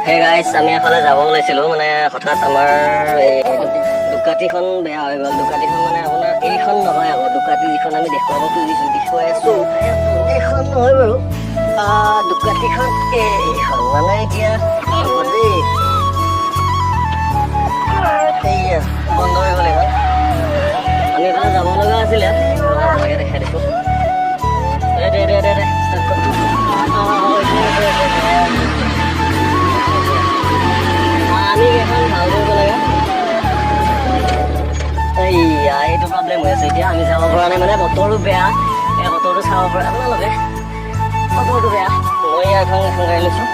Hey guys, আমি এফালে যাব ওলাইছিলো মানে হঠাৎ আমাৰ এই দুকাটিখন বেয়া হৈ গ'ল। দুকাটিখন মানে আপোনাৰ এইখন নহয় আকৌ দুকাটি যিখন আমি দেখুৱাব খুজিছোঁ দেখুৱাই আছোঁ এইখন নহয় বাৰু দুকাটিখন এইখন মানে এতিয়া হ'ব দেই সেয়া বন্ধ হৈ গ'ল এইখন। আমি এইফালে যাব লগা আছিলে আপোনালোকে দেখাই দিছোঁ। আমি এখন ভাল কৰিব লাগে এইটো প্ৰব্লেম হৈ আছে এতিয়া আমি যাব পৰা নাই মানে বতৰো বেয়া এই বতৰটো চাব পৰা আপোনালোকে বতৰটো বেয়া মই এখন গাড়ী লৈছোঁ